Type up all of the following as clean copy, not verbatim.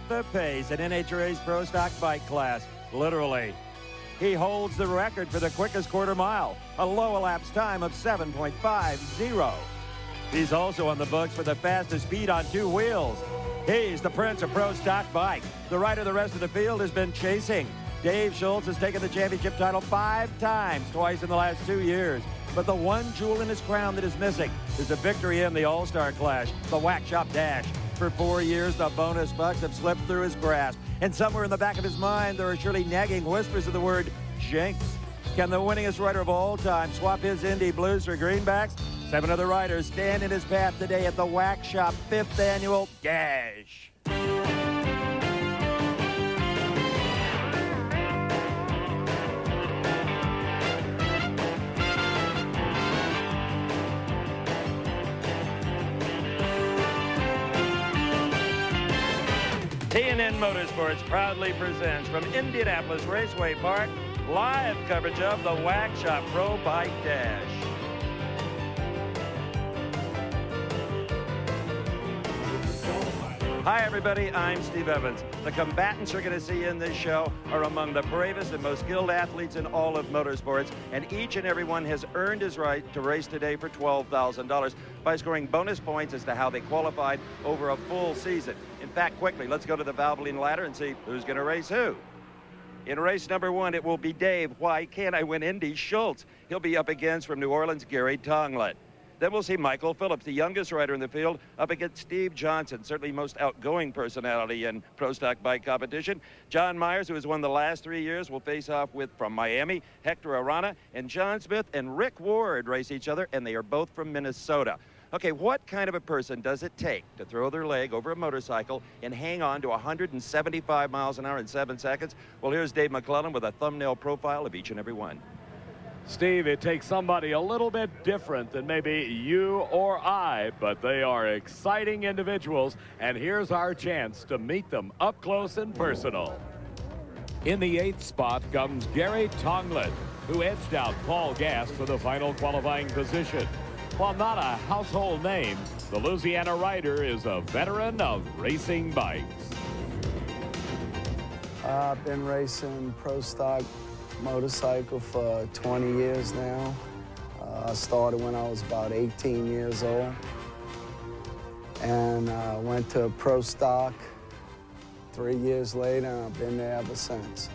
the pace in NHRA's Pro Stock Bike class, literally. He holds the record for the quickest quarter mile, a low elapsed time of 7.50. He's also on the books for the fastest speed on two wheels. He's the prince of Pro Stock Bike, the rider the rest of the field has been chasing. Dave Schultz has taken the championship title 5 times, twice in the last 2 years. But the one jewel in his crown that is missing is a victory in the All-Star Clash, the Whack Shop Dash. For 4 years, the bonus bucks have slipped through his grasp. And somewhere in the back of his mind, there are surely nagging whispers of the word jinx. Can the winningest rider of all time swap his Indy Blues for greenbacks? 7 other riders stand in his path today at the Whack Shop 5th Annual Dash. TNN Motorsports proudly presents from Indianapolis Raceway Park, live coverage of the Whack Shop Pro Bike Dash. Hi everybody, I'm Steve Evans. The combatants you're going to see in this show are among the bravest and most skilled athletes in all of motorsports, and each and every one has earned his right to race today for $12,000 by scoring bonus points as to how they qualified over a full season. In fact, quickly, let's go to the Valvoline ladder and see who's going to race who. In race number 1, it will be Dave, Why Can't I Win Indy, Schultz. He'll be up against, from New Orleans, Gary Tonglet. Then we'll see Michael Phillips, the youngest rider in the field, up against Steve Johnson, certainly most outgoing personality in pro stock bike competition. John Myers, who has won the last 3 years, will face off with, from Miami, Hector Arana, and John Smith and Rick Ward race each other, and they are both from Minnesota. Okay, what kind of a person does it take to throw their leg over a motorcycle and hang on to 175 miles an hour in 7 seconds? Well, here's Dave McClellan with a thumbnail profile of each and every one. Steve, it takes somebody a little bit different than maybe you or I, but they are exciting individuals, and here's our chance to meet them up close and personal. In the 8th spot comes Gary Tonglet, who edged out Paul Gass for the final qualifying position. While not a household name, the Louisiana rider is a veteran of racing bikes. I've been racing pro stock motorcycle for 20 years now. I started when I was about 18 years old, and went to pro stock 3 years later, and I've been there ever since.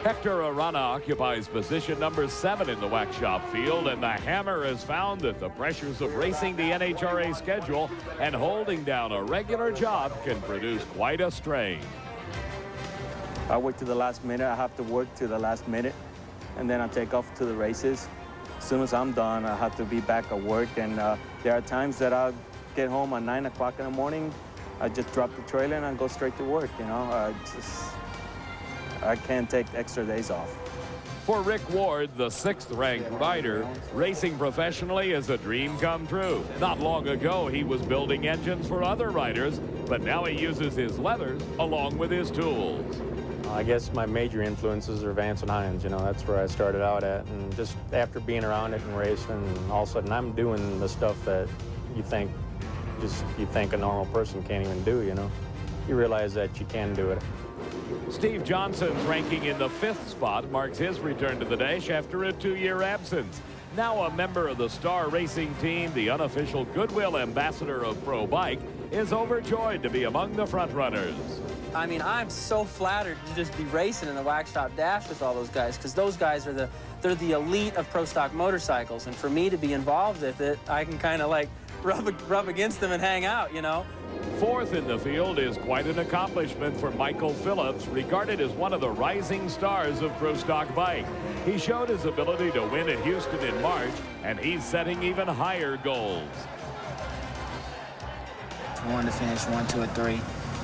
Hector Arana occupies position number 7 in the Whack Shop field, and the hammer has found that the pressures of racing the NHRA schedule and holding down a regular job can produce quite a strain. I work to the last minute. I have to work to the last minute, and then I take off to the races. As soon as I'm done, I have to be back at work, and there are times that I'll get home at 9 o'clock in the morning. I just drop the trailer and I go straight to work, you know. I can't take extra days off. For Rick Ward, the 6th-ranked rider, racing professionally is a dream come true. Not long ago, he was building engines for other riders, but now he uses his leathers along with his tools. I guess my major influences are Vance and Hines. You know, that's where I started out at. And just after being around it and racing, and all of a sudden I'm doing the stuff that you think a normal person can't even do, you know. You realize that you can do it. Steve Johnson's ranking in the 5th spot marks his return to the dash after a 2-year absence. Now a member of the Star Racing team, the unofficial goodwill ambassador of Pro Bike, is overjoyed to be among the front runners. I mean, I'm so flattered to just be racing in the Whack Shop Dash with all those guys, because those guys are they're the elite of pro stock motorcycles, and for me to be involved with it, I can kind of like rub against them and hang out, you know. 4th in the field is quite an accomplishment for Michael Phillips, regarded as one of the rising stars of pro stock bike. He showed his ability to win at Houston in March, and he's setting even higher goals. I wanted to finish 1, 2, or 3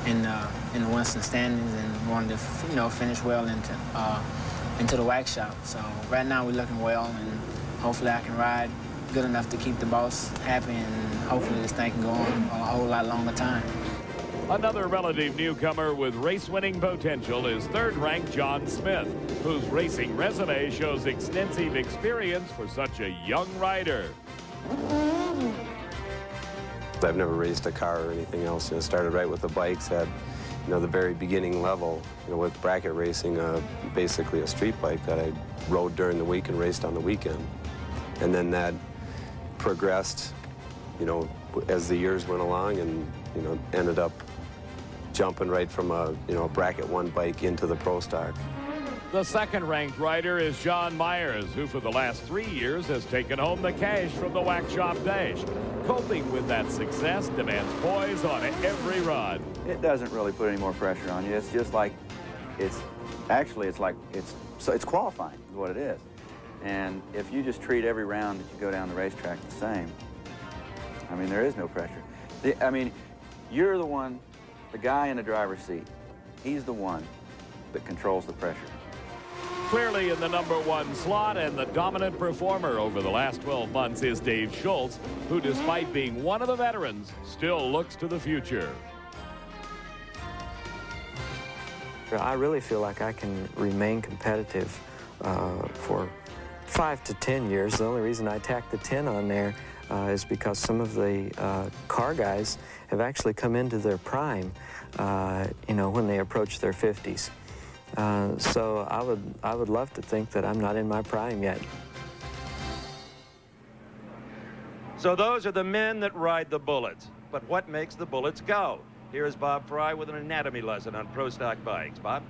in the Winston standings, and wanted to, you know, finish well into the Whack Shop. So right now we're looking well, and hopefully I can ride good enough to keep the boss happy, and hopefully this thing can go on a whole lot longer time. Another relative newcomer with race-winning potential is 3rd-ranked John Smith, whose racing resume shows extensive experience for such a young rider. I've never raced a car or anything else. You know, started right with the bikes, had the very beginning level, with bracket racing, basically a street bike that I rode during the week and raced on the weekend. And then that progressed, as the years went along, and, ended up jumping right from a bracket 1 bike into the pro stock. The second-ranked rider is John Myers, who for the last 3 years has taken home the cash from the Wax Shop Dash. Coping with that success demands poise on every run. It doesn't really put any more pressure on you. It's just like, it's qualifying is what it is. And if you just treat every round that you go down the racetrack the same, I mean, there is no pressure. You're the one, the guy in the driver's seat, he's the one that controls the pressure. Clearly in the #1 slot and the dominant performer over the last 12 months is Dave Schultz, who despite being one of the veterans, still looks to the future. I really feel like I can remain competitive for 5 to 10 years. The only reason I tacked the 10 on there is because some of the car guys have actually come into their prime, when they approach their 50s. So I would love to think that I'm not in my prime yet. So those are the men that ride the bullets. But what makes the bullets go? Here's Bob Fry with an anatomy lesson on pro stock bikes. Bob?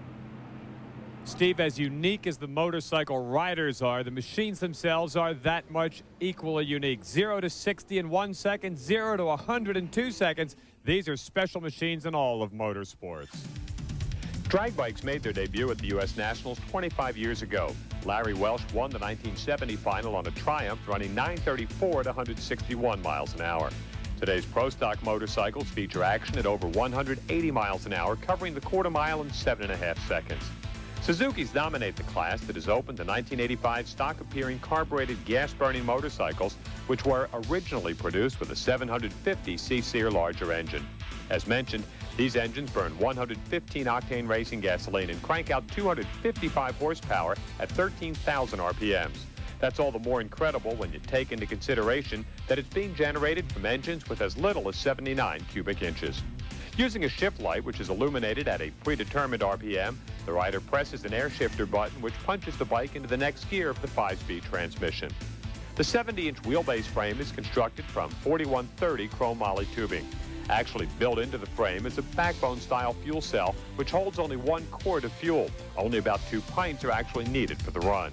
Steve, as unique as the motorcycle riders are, the machines themselves are that much equally unique. 0 to 60 in 1 second, 0 to 100 in 2 seconds. These are special machines in all of motorsports. Drag bikes made their debut at the U.S. Nationals 25 years ago. Larry Welsh won the 1970 final on a Triumph, running 934 at 161 miles an hour. Today's pro stock motorcycles feature action at over 180 miles an hour, covering the quarter mile in 7.5 seconds. Suzuki's dominate the class that is open to 1985 stock-appearing carbureted gas-burning motorcycles, which were originally produced with a 750cc or larger engine. As mentioned, these engines burn 115-octane racing gasoline and crank out 255 horsepower at 13,000 RPMs. That's all the more incredible when you take into consideration that it's being generated from engines with as little as 79 cubic inches. Using a shift light, which is illuminated at a predetermined RPM, the rider presses an air shifter button which punches the bike into the next gear of the 5-speed transmission. The 70-inch wheelbase frame is constructed from 4130 chrome moly tubing. Actually built into the frame is a backbone-style fuel cell which holds only 1 quart of fuel. Only about 2 pints are actually needed for the run.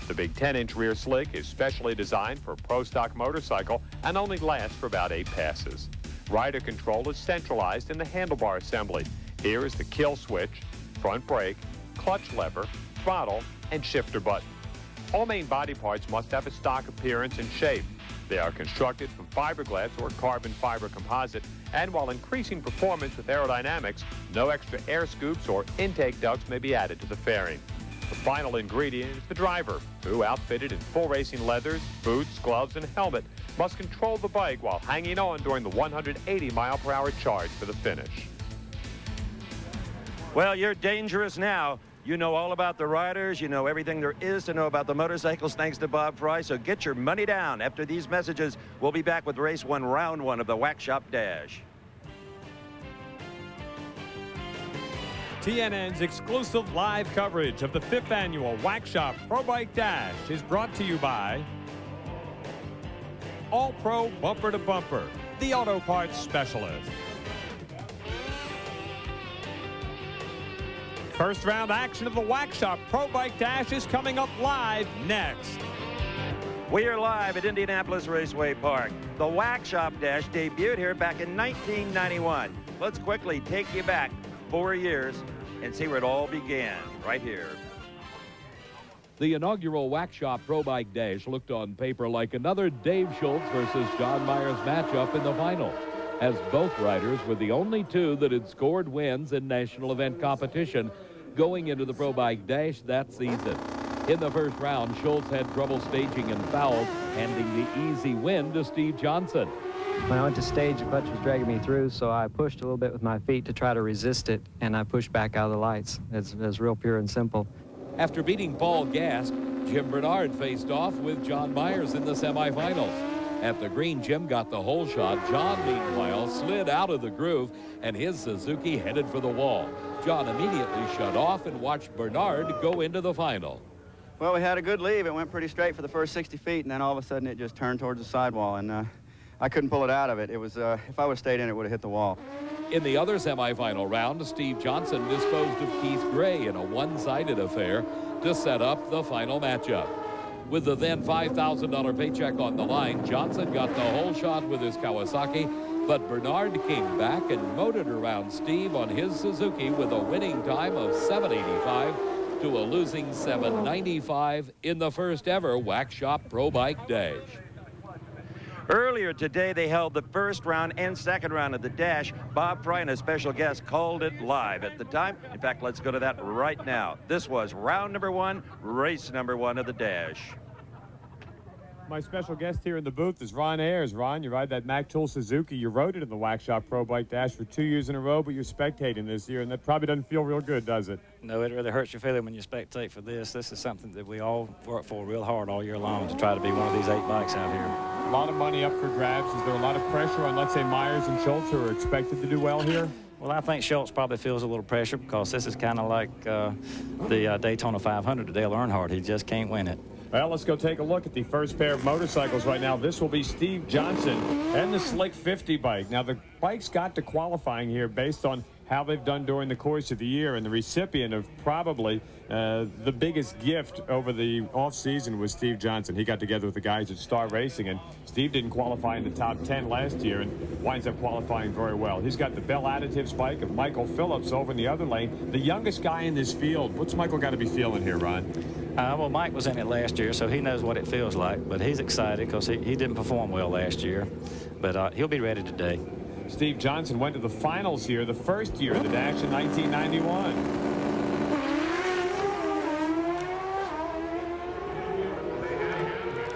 The big 10-inch rear slick is specially designed for a pro stock motorcycle and only lasts for about 8 passes. Rider control is centralized in the handlebar assembly. Here is the kill switch, front brake, clutch lever, throttle, and shifter button. All main body parts must have a stock appearance and shape. They are constructed from fiberglass or carbon fiber composite, and while increasing performance with aerodynamics, no extra air scoops or intake ducts may be added to the fairing. The final ingredient is the driver, who, outfitted in full racing leathers, boots, gloves, and helmet, must control the bike while hanging on during the 180-mile-per-hour charge for the finish. Well, you're dangerous now. You know all about the riders. You know everything there is to know about the motorcycles, thanks to Bob Fry. So get your money down. After these messages, we'll be back with race 1, round 1 of the Wax Shop Dash. TNN's exclusive live coverage of the 5th annual Wax Shop Pro Bike Dash is brought to you by All Pro Bumper to Bumper, the auto parts specialist. First round action of the Wax Shop Pro Bike Dash is coming up live next. We are live at Indianapolis Raceway Park. The Wax Shop Dash debuted here back in 1991. Let's quickly take you back 4 years and see where it all began right here. The inaugural Wax Shop Pro Bike Dash looked on paper like another Dave Schultz versus John Myers matchup in the final, as both riders were the only 2 that had scored wins in national event competition going into the Pro Bike Dash that season. In the first round, Schultz had trouble staging and fouled, handing the easy win to Steve Johnson. When I went to stage, the clutch was dragging me through, so I pushed a little bit with my feet to try to resist it, and I pushed back out of the lights. It's real pure and simple. After beating Paul Gask, Jim Bernard faced off with John Myers in the semifinals. At the green, Jim got the hole shot. John, meanwhile, slid out of the groove, and his Suzuki headed for the wall. John immediately shut off and watched Bernard go into the final. Well, we had a good leave. It went pretty straight for the first 60 feet, and then all of a sudden it just turned towards the sidewall, and I couldn't pull it out of it. It was, if I would have stayed in, it would have hit the wall. In the other semifinal round, Steve Johnson disposed of Keith Gray in a one-sided affair to set up the final matchup. With the then $5,000 paycheck on the line, Johnson got the hole shot with his Kawasaki, but Bernard came back and motored around Steve on his Suzuki with a winning time of 785 to a losing 795 in the first ever Wax Shop Pro Bike Dash. Earlier today, they held the first round and second round of the Dash. Bob Fry and a special guest called it live at the time. In fact, let's go to that right now. This was round number 1, race number 1 of the Dash. My special guest here in the booth is Ron Ayers. Ron, you ride that Mack Tool Suzuki. You rode it in the Wax Shop Pro Bike Dash for 2 years in a row, but you're spectating this year, and that probably doesn't feel real good, does it? No, it really hurts your feeling when you spectate for this. This is something that we all work for real hard all year long to try to be one of these 8 bikes out here. A lot of money up for grabs. Is there a lot of pressure on, let's say, Myers and Schultz, who are expected to do well here? Well, I think Schultz probably feels a little pressure because this is kind of like the Daytona 500 to Dale Earnhardt. He just can't win it. Well, let's go take a look at the first pair of motorcycles right now. This will be Steve Johnson and the Slick 50 bike. Now, the bikes got to qualifying here based on how they've done during the course of the year, and the recipient of probably the biggest gift over the off-season was Steve Johnson. He got together with the guys at Star Racing, and Steve didn't qualify in the top 10 last year and winds up qualifying very well. He's got the Bell Additives bike of Michael Phillips over in the other lane, the youngest guy in this field. What's Michael got to be feeling here, Ron? Well, Mike was in it last year, so he knows what it feels like, but he's excited because he didn't perform well last year, but he'll be ready today. Steve Johnson went to the finals here the first year of the Dash in 1991.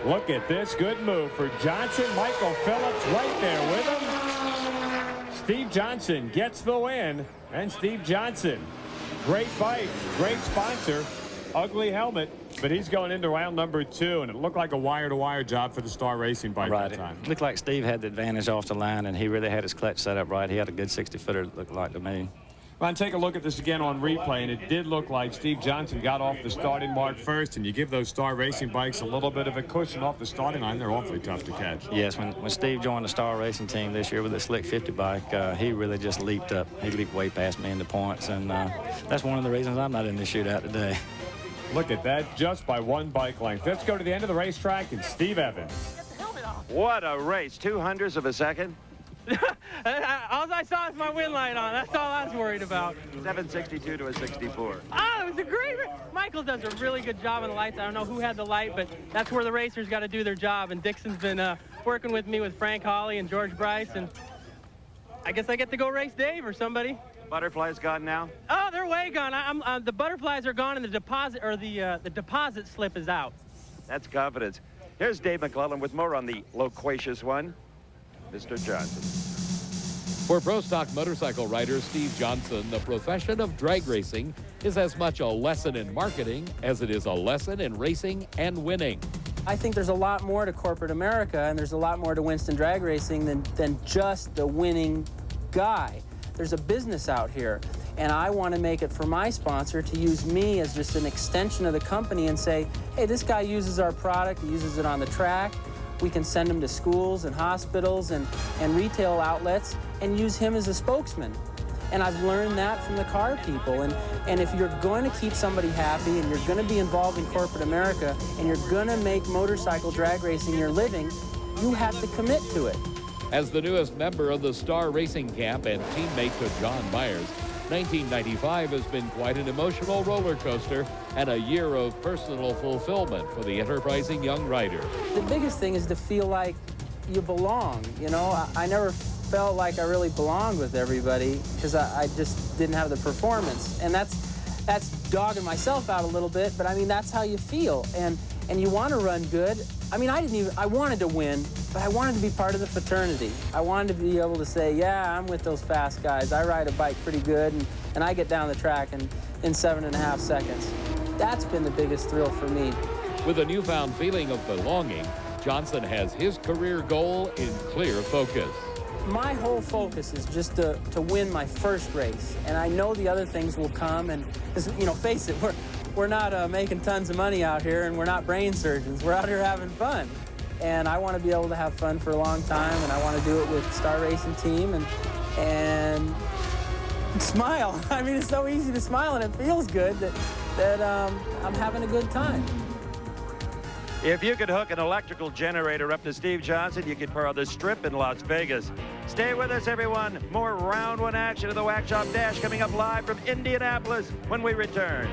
Look at this good move for Johnson. Michael Phillips right there with him. Steve Johnson gets the win, and Steve Johnson, great bike, great sponsor, ugly helmet, but he's going into round number 2, and it looked like a wire-to-wire job for the Star Racing bike right. that time. It looked like Steve had the advantage off the line, and he really had his clutch set up right. He had a good 60-footer, it looked like to me. Ron, take a look at this again on replay, and it did look like Steve Johnson got off the starting mark first, and you give those Star Racing bikes a little bit of a cushion off the starting line. They're awfully tough to catch. Yes, when Steve joined the Star Racing team this year with the Slick 50 bike, he really just leaped up. He leaped way past me in the points, and that's one of the reasons I'm not in the shootout today. Look at that, just by one bike length. Let's go to the end of the racetrack, and Steve Evans. What a race, 200ths of a second. All I saw is my wind light on. That's all I was worried about. 762 to a 64. Oh, it was a great race. Michael does a really good job on the lights. I don't know who had the light, but that's where the racers got to do their job. And Dixon's been working with me with Frank Hawley and George Bryce, and I guess I get to go race Dave or somebody. Butterfly's gone now? Oh, they're way gone. The butterflies are gone, and the deposit or the deposit slip is out. That's confidence. Here's Dave McClellan with more on the loquacious one, Mr. Johnson. For Pro Stock motorcycle rider Steve Johnson, the profession of drag racing is as much a lesson in marketing as it is a lesson in racing and winning. I think there's a lot more to corporate America, and there's a lot more to Winston drag racing than just the winning guy. There's a business out here, and I want to make it for my sponsor to use me as just an extension of the company and say, hey, this guy uses our product, he uses it on the track. We can send him to schools and hospitals and retail outlets and use him as a spokesman. And I've learned that from the car people. And if you're going to keep somebody happy and you're going to be involved in corporate America and you're going to make motorcycle drag racing your living, you have to commit to it. As the newest member of the Star Racing camp and teammate to John Myers, 1995 has been quite an emotional roller coaster and a year of personal fulfillment for the enterprising young rider. The biggest thing is to feel like you belong. You know, I never felt like I really belonged with everybody because I just didn't have the performance. And that's dogging myself out a little bit, but I mean, that's how you feel. And you want to run good. I mean, I wanted to win, but I wanted to be part of the fraternity. I wanted to be able to say, yeah, I'm with those fast guys. I ride a bike pretty good, and I get down the track in 7.5 seconds. That's been the biggest thrill for me. With a newfound feeling of belonging, Johnson has his career goal in clear focus. My whole focus is just to win my first race, and I know the other things will come. And you know, face it, we're not making tons of money out here, and we're not brain surgeons. We're out here having fun, and I want to be able to have fun for a long time, and I want to do it with Star Racing Team and smile. I mean, it's so easy to smile, and it feels good that I'm having a good time. If you could hook an electrical generator up to Steve Johnson, you could borrow the Strip in Las Vegas. Stay with us, everyone. More round one action of the Wax Shop Dash coming up live from Indianapolis when we return.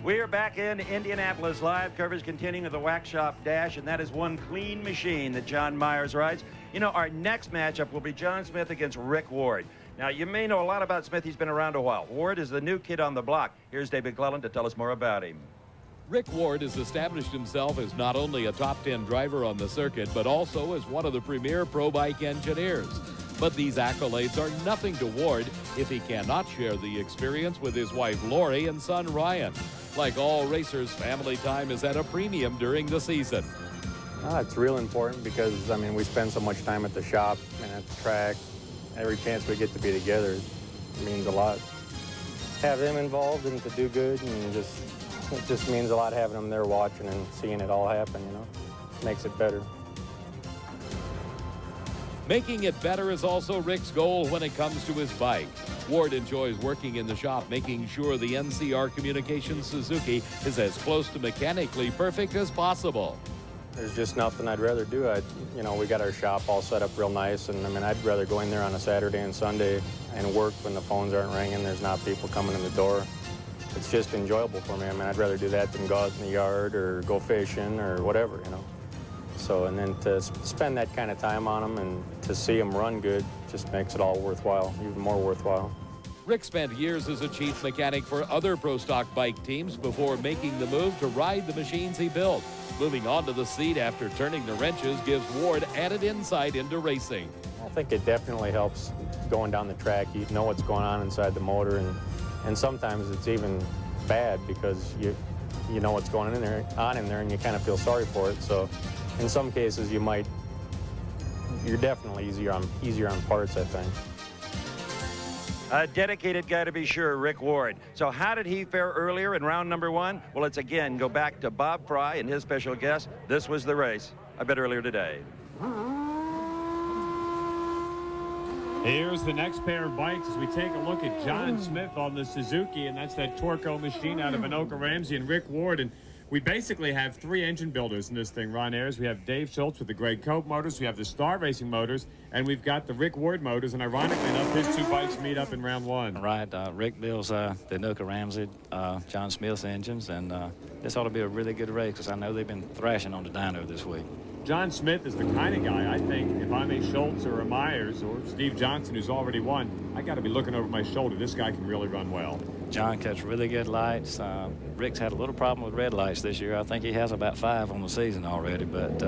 We are back in Indianapolis. Live coverage continuing of the Wax Shop Dash, and that is one clean machine that John Myers rides. You know, our next matchup will be John Smith against Rick Ward. Now, you may know a lot about Smith. He's been around a while. Ward is the new kid on the block. Here's David Cleland to tell us more about him. Rick Ward has established himself as not only a top 10 driver on the circuit, but also as one of the premier pro bike engineers. But these accolades are nothing to Ward if he cannot share the experience with his wife Lori and son Ryan. Like all racers, family time is at a premium during the season. It's real important because, I mean, we spend so much time at the shop and at the track. Every chance we get to be together means a lot. Have them involved and to do good, and it just means a lot having them there watching and seeing it all happen, you know. Makes it better. Making it better is also Rick's goal when it comes to his bike. Ward enjoys working in the shop, making sure the NCR Communications Suzuki is as close to mechanically perfect as possible. There's just nothing I'd rather do. You know, we got our shop all set up real nice, and I mean, I'd rather go in there on a Saturday and Sunday and work when the phones aren't ringing, there's not people coming in the door. It's just enjoyable for me. I mean, I'd rather do that than go out in the yard or go fishing or whatever, you know. So, and then to spend that kind of time on them and to see them run good just makes it all worthwhile, even more worthwhile. Rick spent years as a chief mechanic for other pro stock bike teams before making the move to ride the machines he built. Moving onto the seat after turning the wrenches gives Ward added insight into racing. I think it definitely helps going down the track. You know what's going on inside the motor, and sometimes it's even bad because you know what's going on in there and you kind of feel sorry for it. So in some cases you're definitely easier on parts, I think. A dedicated guy to be sure, Rick Ward. So how did he fare earlier in round number one? Well, let's again go back to Bob Fry and his special guest. This was the race, a bit earlier today. Here's the next pair of bikes as we take a look at John Smith on the Suzuki, and that's that Torco machine out of Anoka Ramsey, and Rick Ward. And we basically have three engine builders in this thing, Ron Ayers. We have Dave Schultz with the Greg Cope motors, we have the Star Racing motors, and we've got the Rick Ward motors. And ironically enough, his two bikes meet up in round one. Right. Rick builds the Anoka Ramsey, John Smith's engines, and this ought to be a really good race because I know they've been thrashing on the dyno this week. John Smith is the kind of guy, I think, if I'm a Schultz or a Myers or Steve Johnson who's already won, I got to be looking over my shoulder. This guy can really run well. John cuts really good lights. Rick's had a little problem with red lights this year. I think he has about 5 on the season already, but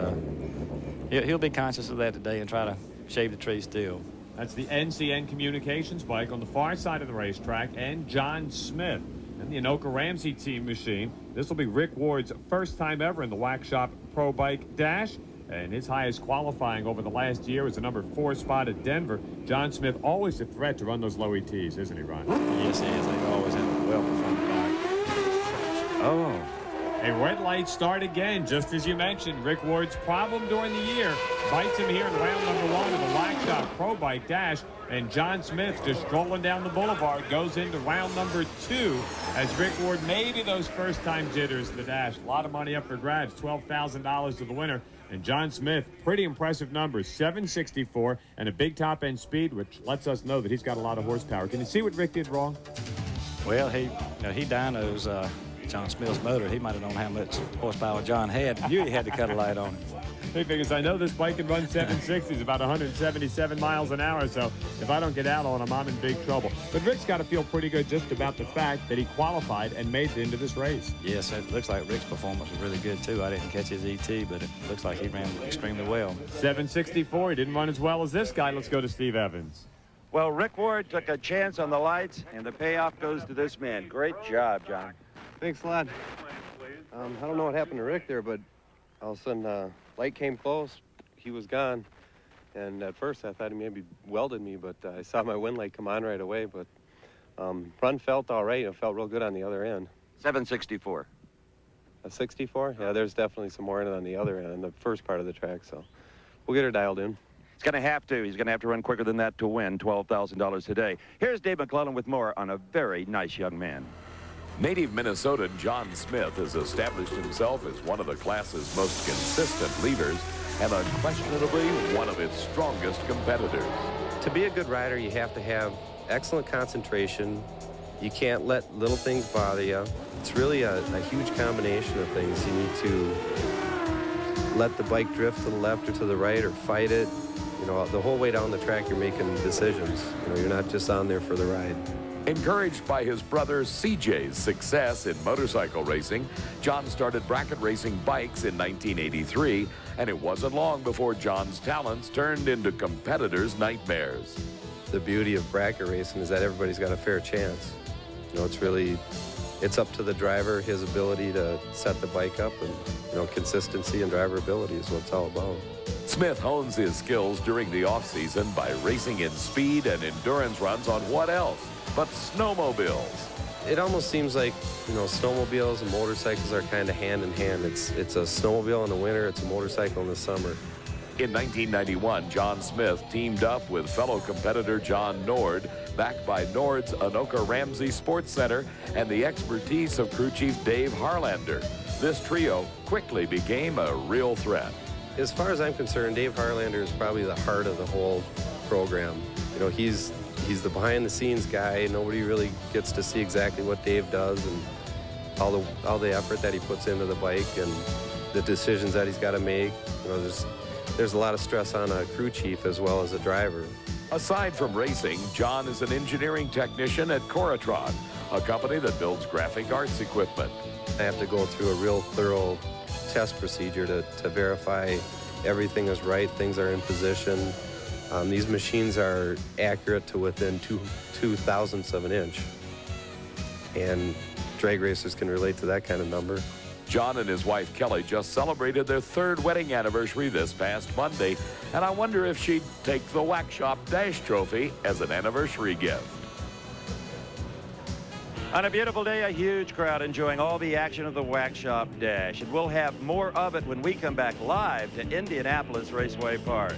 he'll be conscious of that today and try to shave the tree still. That's the NCN Communications bike on the far side of the racetrack, and John Smith and the Anoka Ramsey team machine. This will be Rick Ward's first time ever in the Wax Shop Pro Bike Dash, and his highest qualifying over the last year was the number 4 spot at Denver. John Smith always a threat to run those low ETs, isn't he, Ron? Yes, he is. They always have a well-performing bike. Oh. A red light start again, just as you mentioned. Rick Ward's problem during the year bites him here in round number 1 of the Wax Shop Pro Bike Dash. And John Smith, just strolling down the boulevard, goes into round number 2 as Rick Ward, maybe those first-time jitters in the dash. A lot of money up for grabs, $12,000 to the winner. And John Smith, pretty impressive numbers, 764 and a big top-end speed, which lets us know that he's got a lot of horsepower. Can you see what Rick did wrong? Well, he dynos John Smith's motor. He might have known how much horsepower John had. Knew he had to cut a light on. He figures, I know this bike can run 760s, about 177 miles an hour, so if I don't get out on him, I'm in big trouble. But Rick's got to feel pretty good just about the fact that he qualified and made it into this race. Yes, it looks like Rick's performance was really good, too. I didn't catch his ET, but it looks like he ran extremely well. 764. He didn't run as well as this guy. Let's go to Steve Evans. Well, Rick Ward took a chance on the lights, and the payoff goes to this man. Great job, John. Thanks a lot. I don't know what happened to Rick there, but all of a sudden, light came close, he was gone. And at first I thought he maybe welded me, but I saw my wind light come on right away. But run felt all right. It felt real good on the other end. 764. A 64? Yeah, there's definitely some more in it on the other end, the first part of the track. So we'll get her dialed in. He's going to have to. He's going to have to run quicker than that to win $12,000 today. Here's Dave McClellan with more on a very nice young man. Native Minnesotan John Smith has established himself as one of the class's most consistent leaders and unquestionably one of its strongest competitors. To be a good rider, you have to have excellent concentration. You can't let little things bother you. It's really a huge combination of things. You need to let the bike drift to the left or to the right or fight it. You know, the whole way down the track you're making decisions. You know, you're not just on there for the ride. Encouraged by his brother CJ's success in motorcycle racing, John started bracket racing bikes in 1983, and it wasn't long before John's talents turned into competitors' nightmares. The beauty of bracket racing is that everybody's got a fair chance. You know, it's up to the driver, his ability to set the bike up, and, you know, consistency and driver ability is what it's all about. Smith hones his skills during the off-season by racing in speed and endurance runs on what else but snowmobiles. It almost seems like, you know, snowmobiles and motorcycles are kind of hand in hand. It's a snowmobile in the winter, it's a motorcycle in the summer. In 1991, John Smith teamed up with fellow competitor John Nord, backed by Nord's Anoka Ramsey Sports Center and the expertise of crew chief Dave Harlander. This trio quickly became a real threat. As far as I'm concerned, Dave Harlander is probably the heart of the whole program. You know, he's the behind-the-scenes guy. Nobody really gets to see exactly what Dave does and all the effort that he puts into the bike and the decisions that he's got to make. You know, there's a lot of stress on a crew chief as well as a driver. Aside from racing, John is an engineering technician at Coratron, a company that builds graphic arts equipment. I have to go through a real thorough test procedure to verify everything is right, things are in position. These machines are accurate to within two thousandths of an inch. And drag racers can relate to that kind of number. John and his wife Kelly just celebrated their 3rd wedding anniversary this past Monday, and I wonder if she'd take the Wax Shop Dash Trophy as an anniversary gift. On a beautiful day, a huge crowd enjoying all the action of the Wax Shop Dash. And we'll have more of it when we come back live to Indianapolis Raceway Park.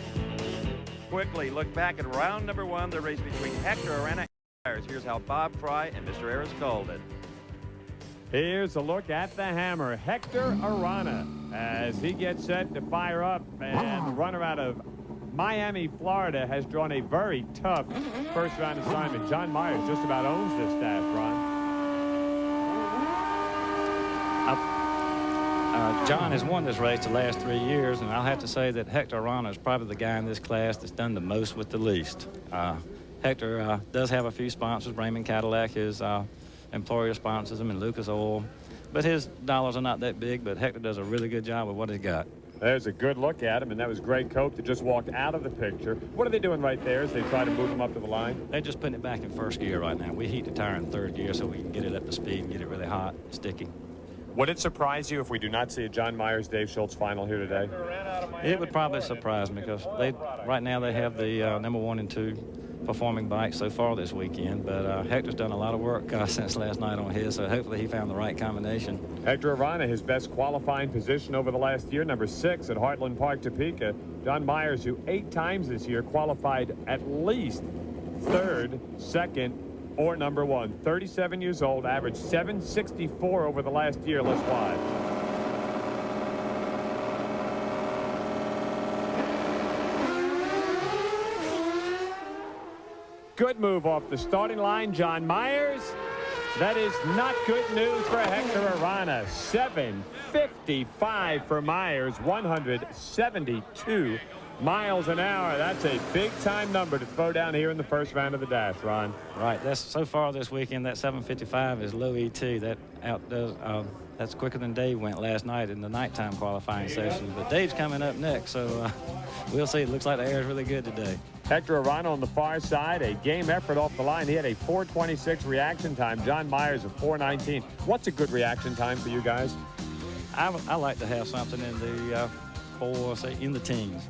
Quickly look back at round number 1, the race between Hector, Arana, and Myers. Here's how Bob Fry and Mr. Harris called it. Here's a look at the hammer, Hector Arana, as he gets set to fire up, and the runner out of Miami, Florida, has drawn a very tough first round assignment. John Myers just about owns this dash, Ron. John has won this race the last 3 years, and I'll have to say that Hector Arana is probably the guy in this class that's done the most with the least. Hector does have a few sponsors. Raymond Cadillac, his employer, sponsors him, and Lucas Oil. But his dollars are not that big, but Hector does a really good job with what he's got. There's a good look at him, and that was Greg Koch that just walked out of the picture. What are they doing right there as they try to move him up to the line? They're just putting it back in first gear right now. We heat the tire in 3rd gear so we can get it up to speed and get it really hot, sticky. Would it surprise you if we do not see a John Myers, Dave Schultz final here today? It would probably surprise me because right now they have the number 1 and 2 performing bikes so far this weekend, but Hector's done a lot of work since last night on his, so hopefully he found the right combination. Hector Arana, his best qualifying position over the last year, number 6 at Heartland Park, Topeka. John Myers, who 8 times this year qualified at least 3rd, 2nd, or number 1. 37 years old, averaged 764 over the last year. Let's watch. Good move off the starting line, John Myers. That is not good news for Hector Arana. 7:55 for Myers, 172 miles an hour. That's a big-time number to throw down here in the first round of the dash, Ron. Right. That's so far this weekend. That 7:55 is low ET. That outdoes. That's quicker than Dave went last night in the nighttime qualifying session. But Dave's coming up next, so we'll see. It looks like the air is really good today. Hector Arana on the far side, a game effort off the line. He had a 4:26 reaction time. John Myers a 4:19. What's a good reaction time for you guys? I like to have something in the 4, say in the teens.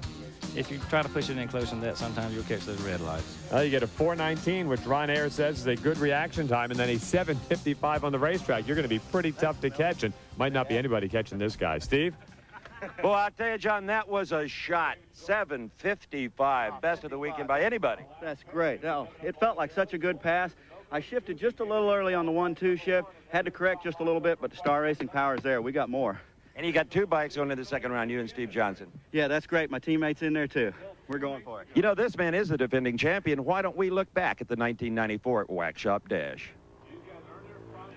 If you try to push it in closer than that, sometimes you'll catch those red lights. You get a 4:19, which Ron Ayers says is a good reaction time, and then a 7:55 on the racetrack. You're going to be pretty tough to catch, and might not be anybody catching this guy. Steve? Well, I'll tell you, John, that was a shot. 7:55, best of the weekend by anybody. That's great. Now, it felt like such a good pass. I shifted just a little early on the 1-2 shift. Had to correct just a little bit, but the Star Racing power is there. We got more. And you got 2 bikes going into the second round, you and Steve Johnson. Yeah, that's great. My teammate's in there, too. We're going for it. You know, this man is the defending champion. Why don't we look back at the 1994 Wax Shop Dash?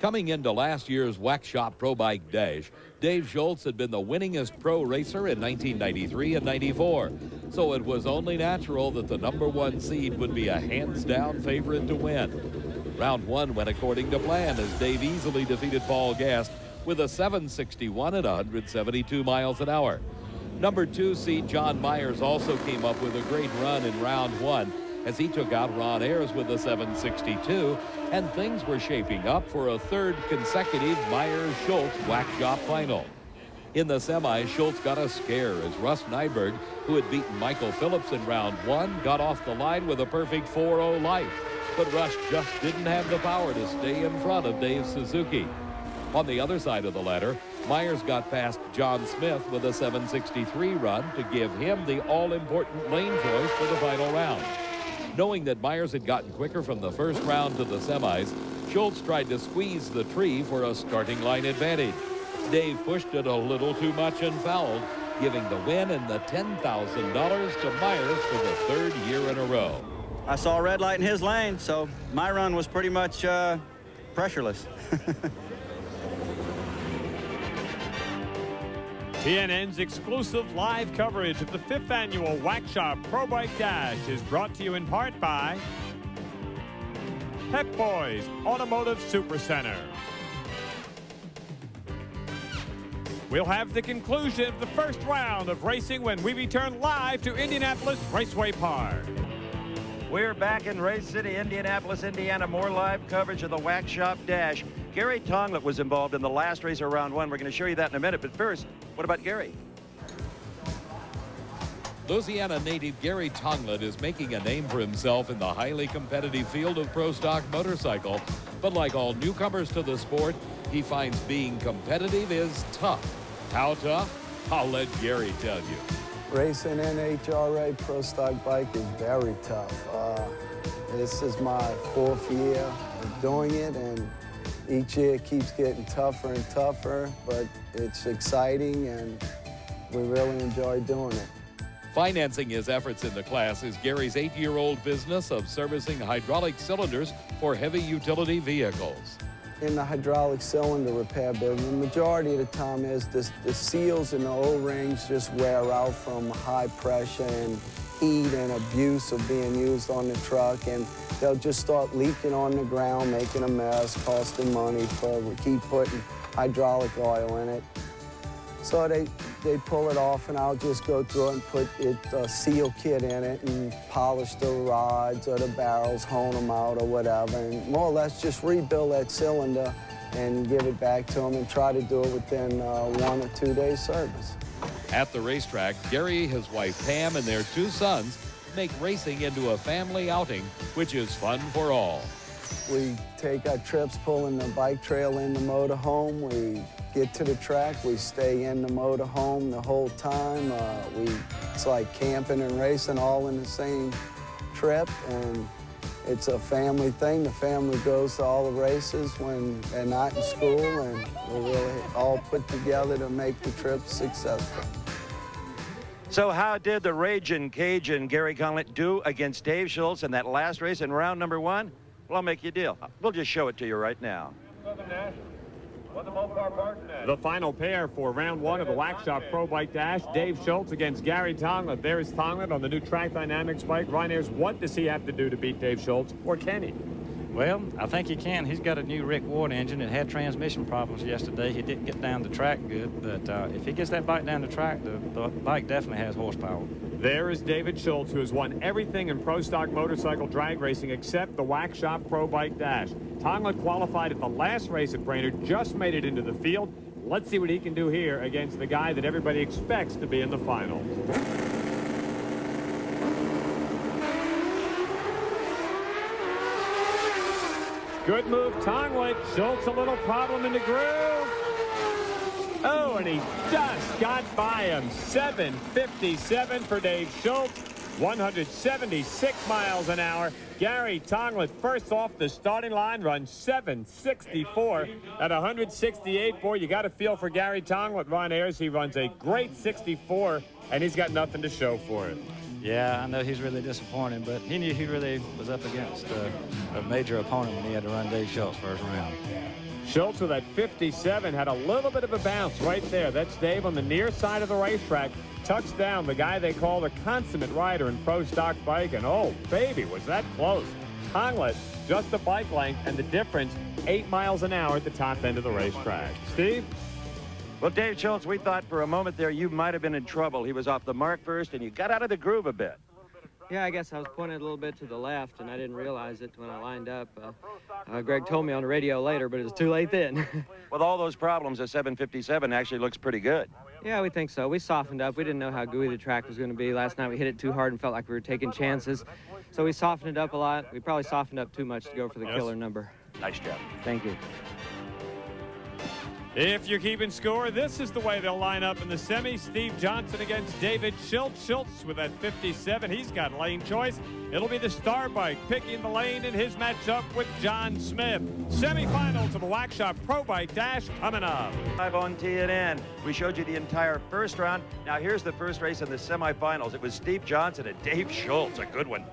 Coming into last year's Wax Shop Pro Bike Dash, Dave Schultz had been the winningest pro racer in 1993 and 94. So it was only natural that the #1 seed would be a hands-down favorite to win. Round 1 went according to plan as Dave easily defeated Paul Gast with a 761 at 172 miles an hour. #2 seed John Myers also came up with a great run in round 1 as he took out Ron Ayers with a 762, and things were shaping up for a 3rd consecutive Myers-Schultz Wax Shop final. In the semis, Schultz got a scare as Russ Nyberg, who had beaten Michael Phillips in round 1, got off the line with a perfect 4.0 light. But Russ just didn't have the power to stay in front of Dave Suzuki. On the other side of the ladder, Myers got past John Smith with a 763 run to give him the all-important lane choice for the final round. Knowing that Myers had gotten quicker from the first round to the semis, Schultz tried to squeeze the tree for a starting line advantage. Dave pushed it a little too much and fouled, giving the win and the $10,000 to Myers for the 3rd year in a row. I saw a red light in his lane, so my run was pretty much pressureless. TNN's exclusive live coverage of the 5th annual Wax Shop Pro Bike Dash is brought to you in part by Pep Boys Automotive Supercenter. We'll have the conclusion of the first round of racing when we return live to Indianapolis Raceway Park. We're back in Race City, Indianapolis, Indiana. More live coverage of the Wax Shop Dash. Gary Tonglet was involved in the last race of round 1. We're going to show you that in a minute. But first, what about Gary? Louisiana native Gary Tonglet is making a name for himself in the highly competitive field of pro stock motorcycle. But like all newcomers to the sport, he finds being competitive is tough. How tough? I'll let Gary tell you. Racing NHRA pro stock bike is very tough. This is my 4th year of doing it, and each year it keeps getting tougher and tougher, but it's exciting and we really enjoy doing it. Financing his efforts in the class is Gary's 8-year-old business of servicing hydraulic cylinders for heavy utility vehicles. In the hydraulic cylinder repair business, the majority of the time is the seals and the O-rings just wear out from high pressure and heat and abuse of being used on the truck, and they'll just start leaking on the ground, making a mess, costing money for we keep putting hydraulic oil in it. So they pull it off, and I'll just go through and put a seal kit in it and polish the rods or the barrels, hone them out or whatever, and more or less just rebuild that cylinder and give it back to them and try to do it within 1 or 2 days service. At the racetrack, Gary, his wife Pam, and their 2 sons make racing into a family outing, which is fun for all. We take our trips pulling the bike trail in the motorhome. We get to the track, we stay in the motorhome the whole time. It's like camping and racing all in the same trip, and it's a family thing. The family goes to all the races when they're not in school, and we're really all put together to make the trip successful. So how did the Ragin' Cajun Gary Tonglet do against Dave Schultz in that last race in round number 1? Well, I'll make you a deal. We'll just show it to you right now. The final pair for round 1 of the Wax Shop Pro Bike Dash, Dave Schultz against Gary Tonglet. There is Tonglet on the new Track Dynamics bike. Ron Ayers, what does he have to do to beat Dave Schultz, or can he? Well, I think he can. He's got a new Rick Ward engine. It had transmission problems yesterday. He didn't get down the track good, but if he gets that bike down the track, the bike definitely has horsepower. There is David Schultz, who has won everything in pro stock motorcycle drag racing except the Wax Shop Pro Bike Dash. Tonglet qualified at the last race at Brainerd, just made it into the field, Let's see what he can do here against the guy that everybody expects to be in the final. Good move, Tonglet. Schultz a little problem in the groove. Oh, and he just got by him. 7:57 for Dave Schultz. 176 miles an hour. Gary Tonglet first off the starting line, runs 7:64 at 168. Boy, you got to feel for Gary Tonglet, Ron Ayers. He runs a great 64, and he's got nothing to show for it. Yeah, I know he's really disappointed, but he knew he really was up against a major opponent when he had to run Dave Schultz first round. Schultz with that 57 had a little bit of a bounce right there. That's Dave on the near side of the racetrack. Tucks down the guy they call the consummate rider in pro stock bike, and oh, baby, was that close. Tonglet, just a bike length, and the difference, 8 miles an hour at the top end of the racetrack. Steve? Well, Dave Schultz, we thought for a moment there you might have been in trouble. He was off the mark first, and you got out of the groove a bit. Yeah, I guess I was pointed a little bit to the left, and I didn't realize it when I lined up. Greg told me on the radio later, but it was too late then. With all those problems, a 7:57 actually looks pretty good. Yeah, we think so. We softened up. We didn't know how gooey the track was going to be. Last night we hit it too hard and felt like we were taking chances. So we softened it up a lot. We probably softened up too much to go for the killer number. Nice job. Thank you. If you're keeping score, this is the way they'll line up in the semi. Steve Johnson against David Schultz. Schultz with that 57. He's got lane choice. It'll be the star bike picking the lane in his matchup with John Smith. Semifinals of the Wackshop Pro Bike Dash coming up. Live on TNN. We showed you the entire first round. Now here's the first race in the semifinals. It was Steve Johnson and Dave Schultz. A good one.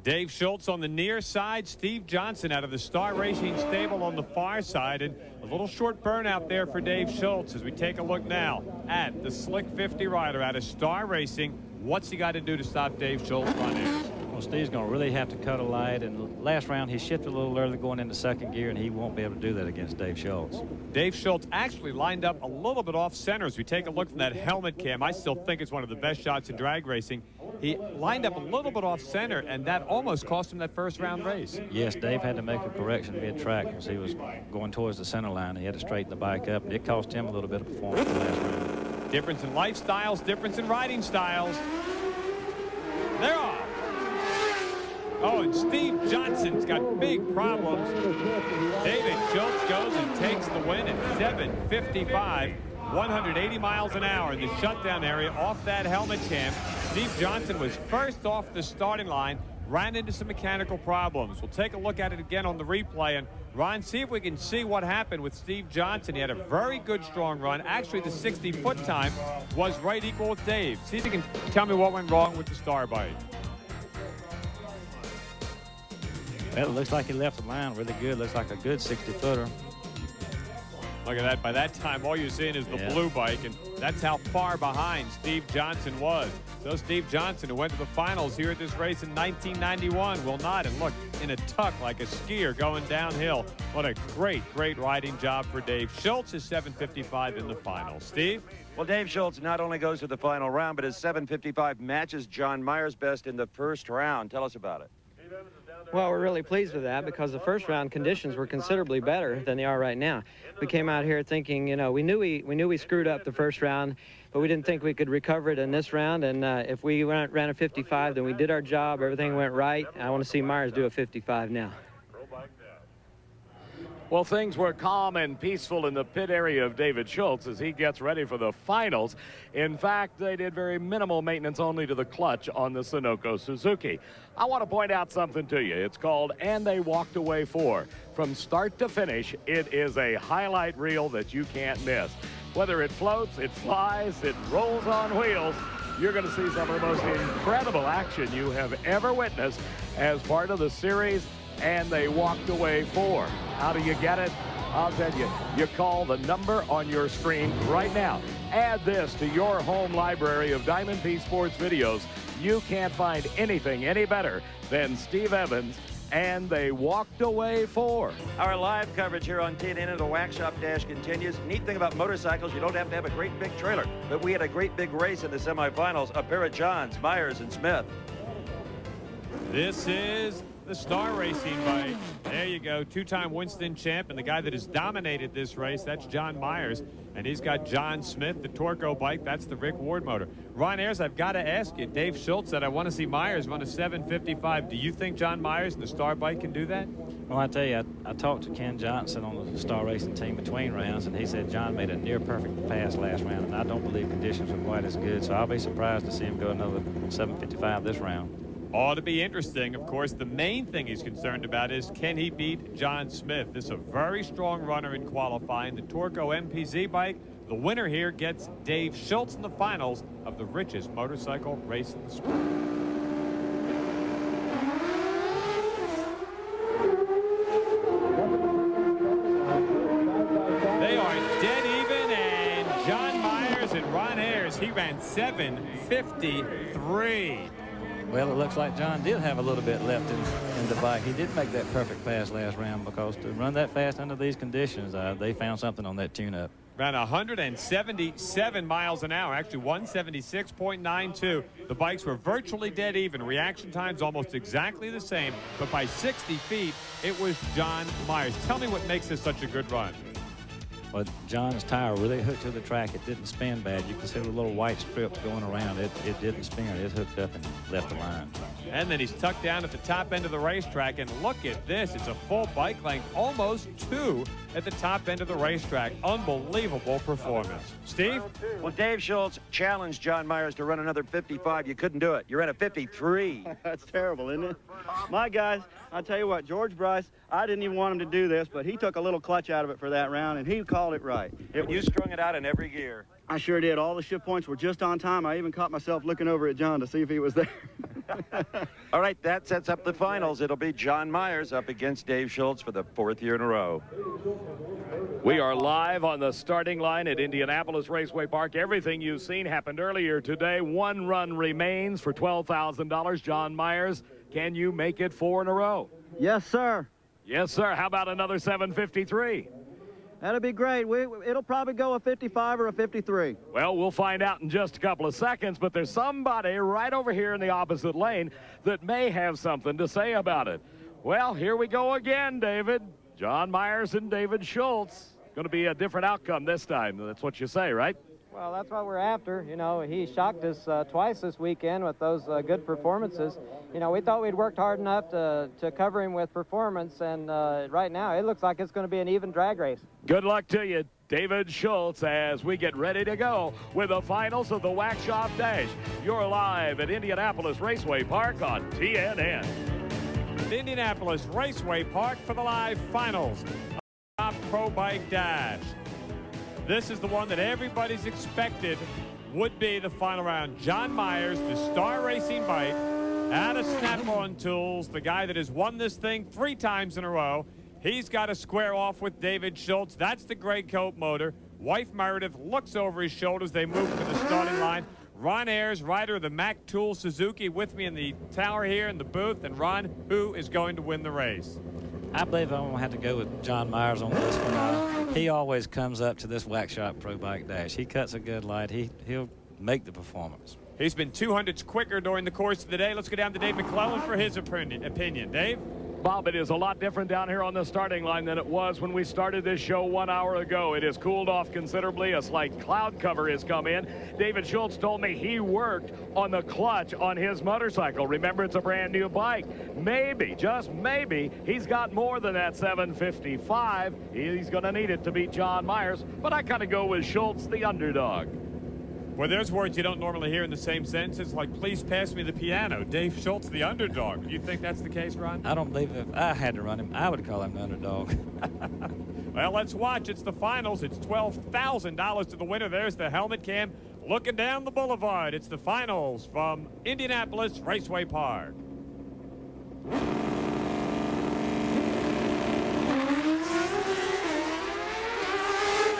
Dave Schultz on the near side, Steve Johnson out of the Star Racing stable on the far side, and a little short burnout there for Dave Schultz as we take a look now at the Slick 50 rider out of Star Racing. What's he got to do to stop Dave Schultz on Ayers? Well, Steve's going to really have to cut a light, and last round he shifted a little early going into second gear, and he won't be able to do that against Dave Schultz. Dave Schultz actually lined up a little bit off center as we take a look from that helmet cam. I still think it's one of the best shots in drag racing. He lined up a little bit off center, and that almost cost him that first round race. Yes, Dave had to make a correction mid-track because he was going towards the center line. He had to straighten the bike up, and it cost him a little bit of performance the last round. Difference in lifestyles, difference in riding styles. They're off. Oh, and Steve Johnson's got big problems. David Schultz goes and takes the win at 7:55. 180 miles an hour in the shutdown area off that helmet cam. Steve Johnson was first off the starting line, ran into some mechanical problems. We'll take a look at it again on the replay. And Ron, see if we can see what happened with Steve Johnson. He had a very good, strong run. Actually, the 60-foot time was right equal with Dave. See if you can tell me what went wrong with the star bike. Well, it looks like he left the line really good. Looks like a good 60-footer. Look at that. By that time, all you're seeing is the blue bike, and that's how far behind Steve Johnson was. So Steve Johnson, who went to the finals here at this race in 1991, will not. And look, in a tuck like a skier going downhill. What a great, great riding job for Dave. Schultz is 7:55 in the final. Steve? Well, Dave Schultz not only goes to the final round, but his 7:55 matches John Meyer's best in the first round. Tell us about it. Well, we're really pleased with that because the first round conditions were considerably better than they are right now. We came out here thinking, you know, we knew we screwed up the first round, but we didn't think we could recover it in this round. And if we ran a 55, then we did our job. Everything went right. I want to see Myers do a 55 now. Well, things were calm and peaceful in the pit area of David Schultz as he gets ready for the finals. In fact, they did very minimal maintenance only to the clutch on the Sunoco Suzuki. I want to point out something to you. It's called And They Walked Away For. From start to finish, it is a highlight reel that you can't miss. Whether it floats, it flies, it rolls on wheels, you're going to see some of the most incredible action you have ever witnessed as part of the series And They Walked Away For. How do you get it? I'll tell you. You call the number on your screen right now. Add this to your home library of Diamond P Sports videos. You can't find anything any better than Steve Evans' And They Walked Away For. Our live coverage here on TNN and the Wackshop Dash continues. Neat thing about motorcycles, you don't have to have a great big trailer. But we had a great big race in the semifinals. A pair of Johns, Myers, and Smith. This is the star racing bike. There you go, two-time Winston champ, and the guy that has dominated this race, that's John Myers. And he's got John Smith, the Torco bike. That's the Rick Ward motor. Ron Ayers, I've got to ask you. Dave Schultz said, I want to see Myers run a 755. Do you think John Myers and the Star bike can do that? Well, I tell you, I talked to Ken Johnson on the Star Racing team between rounds, and he said John made a near-perfect pass last round, and I don't believe conditions are quite as good, so I'll be surprised to see him go another 755 this round. Ought to be interesting. Of course, the main thing he's concerned about is, can he beat John Smith? This is a very strong runner in qualifying. The Torco MPZ bike. The winner here gets Dave Schultz in the finals of the richest motorcycle race in the sport. They are dead even, and John Myers and Ron Ayers, he ran 7:53. Well, it looks like John did have a little bit left in the bike. He did make that perfect pass last round, because to run that fast under these conditions, they found something on that tune-up. Ran 177 miles an hour, actually 176.92. The bikes were virtually dead even. Reaction times almost exactly the same, but by 60 feet, it was John Myers. Tell me what makes this such a good run. Well, John's tire really hooked to the track. It didn't spin bad. You can see the little white strips going around. It didn't spin. It hooked up and left the line. And then he's tucked down at the top end of the racetrack, and look at this. It's a full bike length, almost 2 at the top end of the racetrack. Unbelievable performance. Steve? Well, Dave Schultz challenged John Myers to run another 55. You couldn't do it. You're at a 53. That's terrible, isn't it? My guys, I'll tell you what, George Bryce, I didn't even want him to do this, but he took a little clutch out of it for that round, and he called it right. You strung it out in every gear. I sure did. All the shift points were just on time. I even caught myself looking over at John to see if he was there. All right, that sets up the finals. It'll be John Myers up against Dave Schultz for the 4th year in a row. We are live on the starting line at Indianapolis Raceway Park. Everything you've seen happened earlier today. One run remains for $12,000. John Myers, can you make it 4 in a row? Yes, sir. Yes, sir. How about another 753? That'll be great. It'll probably go a 55 or a 53. Well, we'll find out in just a couple of seconds, but there's somebody right over here in the opposite lane that may have something to say about it. Well, here we go again, David. John Myers and David Schultz. Going to be a different outcome this time. That's what you say, right? Well, that's what we're after. You know, he shocked us twice this weekend with those good performances. You know, we thought we'd worked hard enough to cover him with performance, and right now it looks like it's going to be an even drag race. Good luck to you, David Schultz, as we get ready to go with the finals of the Wax Shop Dash. You're live at Indianapolis Raceway Park on TNN. Indianapolis Raceway Park for the live finals of the Pro Bike Dash. This is the one that everybody's expected would be the final round. John Myers, the Star Racing bike, out of Snap-on Tools, the guy that has won this thing 3 times in a row. He's got to square off with David Schultz. That's the gray coat motor. Wife Meredith looks over his shoulders. They move to the starting line. Ron Ayers, rider of the Mack Tool Suzuki, with me in the tower here in the booth. And Ron, who is going to win the race? I believe I'm going to have to go with John Myers on this one. He always comes up to this Wax Shop Pro Bike Dash. He cuts a good light. He'll make the performance. He's been 200s quicker during the course of the day. Let's go down to Dave McClellan for his opinion. Dave? Bob, it is a lot different down here on the starting line than it was when we started this show 1 hour ago. It has cooled off considerably. A slight cloud cover has come in. David Schultz told me he worked on the clutch on his motorcycle. Remember, it's a brand new bike. Maybe, just maybe, he's got more than that 755. He's going to need it to beat John Myers, but I kind of go with Schultz, the underdog. Well, there's words you don't normally hear in the same sentence. It's like, please pass me the piano. Dave Schultz, the underdog. Do you think that's the case, Ron? I don't believe if I had to run him, I would call him the underdog. Well, let's watch. It's the finals. It's $12,000 to the winner. There's the helmet cam looking down the boulevard. It's the finals from Indianapolis Raceway Park.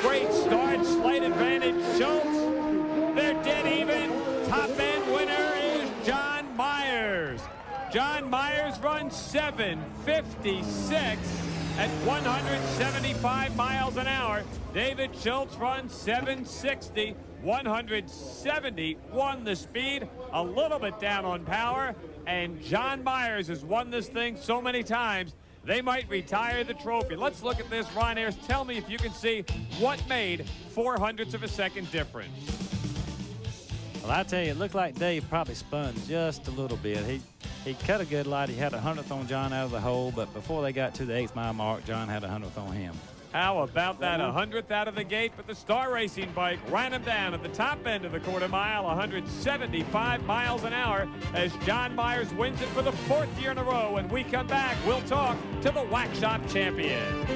Great start, slight advantage, Schultz. They're dead even. Top end winner is John Myers. John Myers runs 7:56 at 175 miles an hour. David Schultz runs 7:60, 171 the speed, a little bit down on power. And John Myers has won this thing so many times, they might retire the trophy. Let's look at this, Ron Ayers. Tell me if you can see what made 0.04 of a second difference. Well, I tell you, it looked like Dave probably spun just a little bit. He cut a good light. He had a 100th on John out of the hole, but before they got to the 8th mile mark, John had a 100th on him. How about that 100th out of the gate, but the Star Racing bike ran him down at the top end of the quarter mile, 175 miles an hour, as John Myers wins it for the 4th year in a row. When we come back, we'll talk to the Wax Shop champion.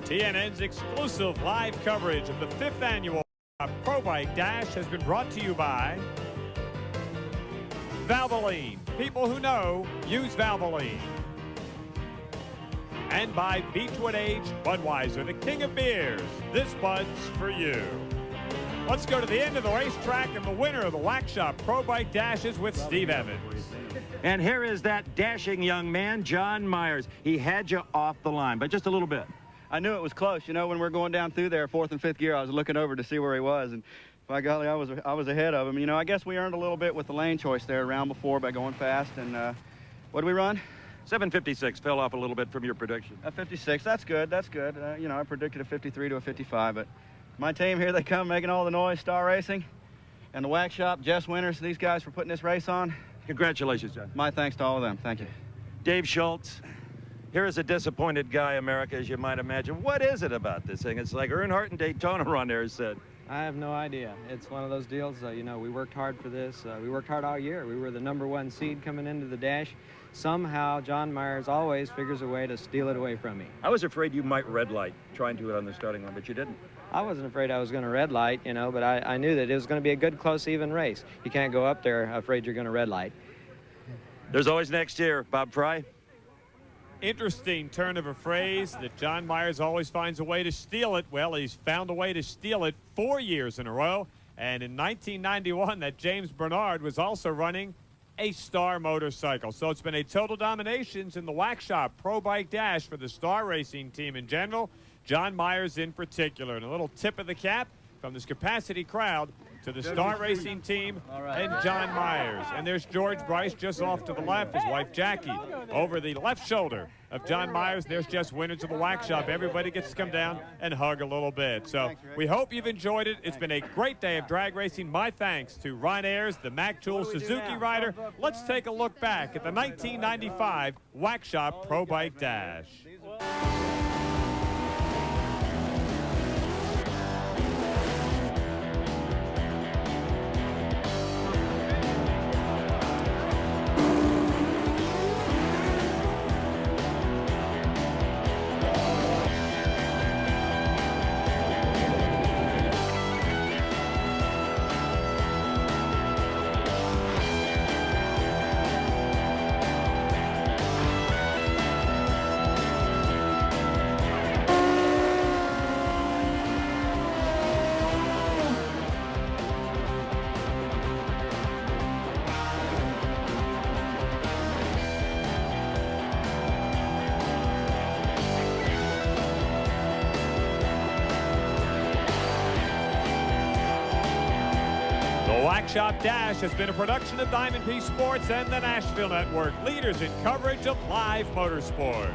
TNN's exclusive live coverage of the 5th annual Pro Bike Dash has been brought to you by Valvoline. People who know use Valvoline. And by Beechwood Age Budweiser, the king of beers. This Bud's for you. Let's go to the end of the racetrack, and the winner of the Wax Shop Pro Bike Dash is with Steve Evans. And here is that dashing young man, John Myers. He had you off the line, but just a little bit. I knew it was close. You know, when we're going down through there, 4th and 5th gear, I was looking over to see where he was, and by golly, I was ahead of him. You know, I guess we earned a little bit with the lane choice there round before by going fast. And what did we run? 7:56. Fell off a little bit from your prediction. 56. That's good. That's good. You know, I predicted a 53 to a 55, but my team, here they come, making all the noise. Star Racing and the Wax Shop, Jess Winters, these guys for putting this race on. Congratulations, John. My thanks to all of them. Thank you. Dave Schultz. Here is a disappointed guy, America, as you might imagine. What is it about this thing? It's like Earnhardt and Daytona, Ron Ayers said. I have no idea. It's one of those deals, you know, we worked hard for this. We worked hard all year. We were the #1 seed coming into the dash. Somehow, John Myers always figures a way to steal it away from me. I was afraid you might red light trying to it on the starting line, but you didn't. I wasn't afraid I was going to red light, you know, but I knew that it was going to be a good, close, even race. You can't go up there afraid you're going to red light. There's always next year. Bob Fry? Interesting turn of a phrase that John Myers always finds a way to steal it. Well, he's found a way to steal it 4 years in a row. And in 1991, that James Bernard was also running a Star motorcycle. So it's been a total dominations in the Wax Shop Pro Bike Dash for the Star Racing team in general, John Myers in particular. And a little tip of the cap from this capacity crowd to the Star Racing team and John Myers. And there's George Bryce just off to the left, his wife Jackie over the left shoulder of John Myers. There's Jess Winters of the Wax Shop. Everybody gets to come down and hug a little bit. So we hope you've enjoyed it. It's been a great day of drag racing. My thanks to Ron Ayers, the Mack Tool Suzuki rider. Let's take a look back at the 1995 Wax Shop Pro Bike Dash. Wax Shop Dash has been a production of Diamond P Sports and the Nashville Network, leaders in coverage of live motorsports.